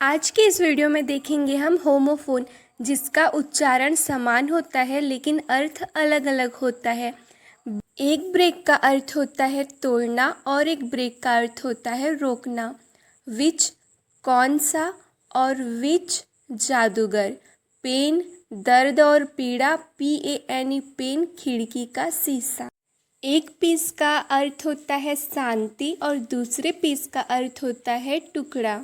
आज के इस वीडियो में देखेंगे हम होमोफोन, जिसका उच्चारण समान होता है लेकिन अर्थ अलग अलग होता है। एक ब्रेक का अर्थ होता है तोड़ना और एक ब्रेक का अर्थ होता है रोकना। विच कौन सा और विच जादूगर। पेन दर्द और पीड़ा, PANE पेन खिड़की का शीशा। एक पीस का अर्थ होता है शांति और दूसरे पीस का अर्थ होता है टुकड़ा।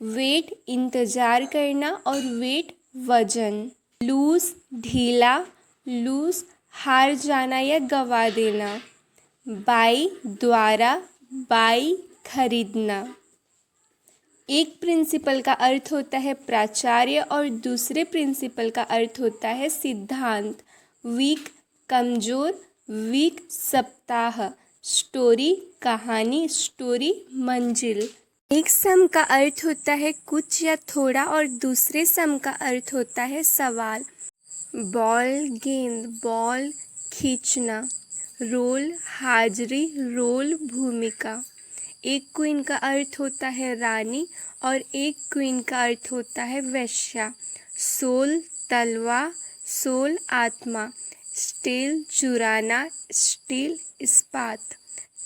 वेट इंतजार करना और वेट वजन। लूज ढीला, लूज हार जाना या गवा देना। बाई द्वारा, बाई खरीदना। एक प्रिंसिपल का अर्थ होता है प्राचार्य और दूसरे प्रिंसिपल का अर्थ होता है सिद्धांत। वीक कमजोर, वीक सप्ताह। स्टोरी कहानी, स्टोरी मंजिल। एक सम का अर्थ होता है कुछ या थोड़ा और दूसरे सम का अर्थ होता है सवाल। बॉल गेंद, बॉल खींचना। रोल हाजिरी, रोल भूमिका। एक क्वीन का अर्थ होता है रानी और एक क्वीन का अर्थ होता है वेश्या। सोल तलवा, सोल आत्मा। स्टील चुराना, स्टील इस्पात।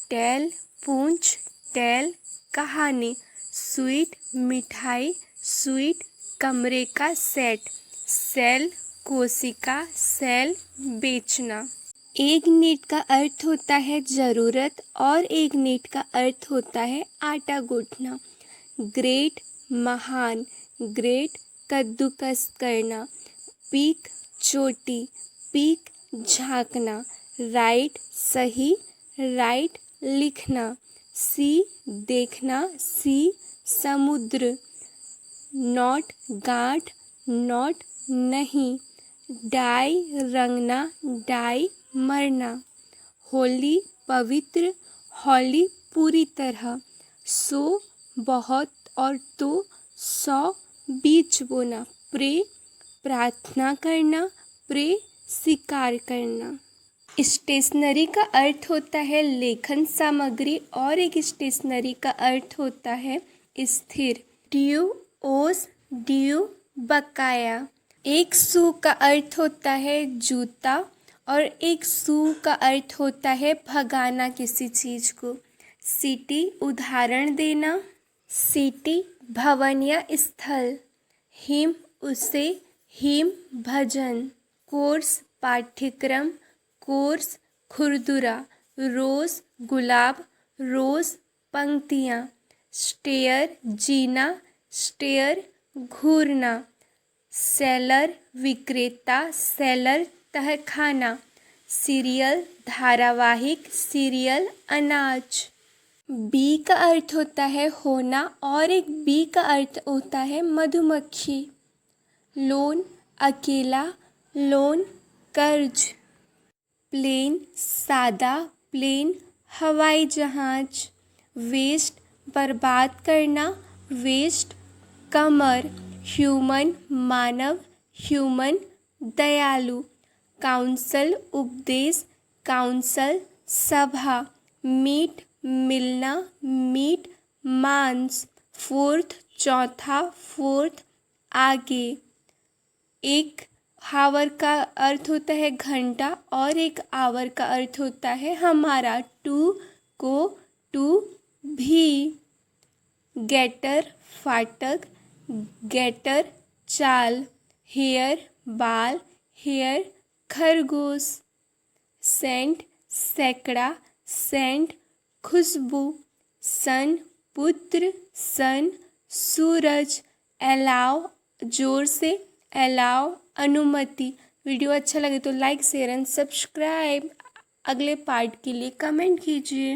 टेल पूंछ, टेल कहानी। स्वीट मिठाई, स्वीट कमरे का सेट। सेल कोशिका, सेल बेचना। एक नीट का अर्थ होता है ज़रूरत और एक नीट का अर्थ होता है आटा गूंथना। ग्रेट महान, ग्रेट कद्दूकस करना। पीक चोटी, पीक झांकना। राइट सही, राइट लिखना। सी देखना, सी समुद्र। नॉट गांठ, नॉट नहीं। डाई रंगना, डाई मरना। होली पवित्र, होली पूरी तरह। सो बहुत और तो 100 बीज बोना। प्रे प्रार्थना करना, प्रे शिकार करना। स्टेशनरी का अर्थ होता है लेखन सामग्री और एक स्टेशनरी का अर्थ होता है स्थिर। ड्यू ओस, ड्यू बकाया। एक शू का अर्थ होता है जूता और एक शू का अर्थ होता है भगाना किसी चीज को। सिटी उदाहरण देना, सिटी भवन या स्थल। हिम उसे, हिम भजन। कोर्स पाठ्यक्रम, कोर्स खुरदुरा। रोज गुलाब, रोज पंक्तियाँ। स्टेयर जीना, स्टेयर घूरना। सेलर विक्रेता, सेलर तहखाना। सीरियल धारावाहिक, सीरियल अनाज। बी का अर्थ होता है होना और एक बी का अर्थ होता है मधुमक्खी। लोन अकेला, लोन कर्ज। प्लेन सादा, प्लेन हवाई जहाज। वेस्ट बर्बाद करना, वेस्ट कमर। ह्यूमन मानव, ह्यूमन दयालु। काउंसल उपदेश, काउंसल सभा। मीट मिलना, मीट मांस। फोर्थ चौथा, फोर्थ आगे। एक हावर का अर्थ होता है घंटा और एक आवर का अर्थ होता है हमारा। टू को, टू भी। गेटर फाटक, गेटर चाल। हेयर बाल, हेयर खरगोश। सेंट सैकड़ा, सेंट खुशबू। सन पुत्र, सन सूरज। अलाउ जोर से, अलाउ अनुमति। वीडियो अच्छा लगे तो लाइक शेयर एंड सब्सक्राइब। अगले पार्ट के लिए कमेंट कीजिए।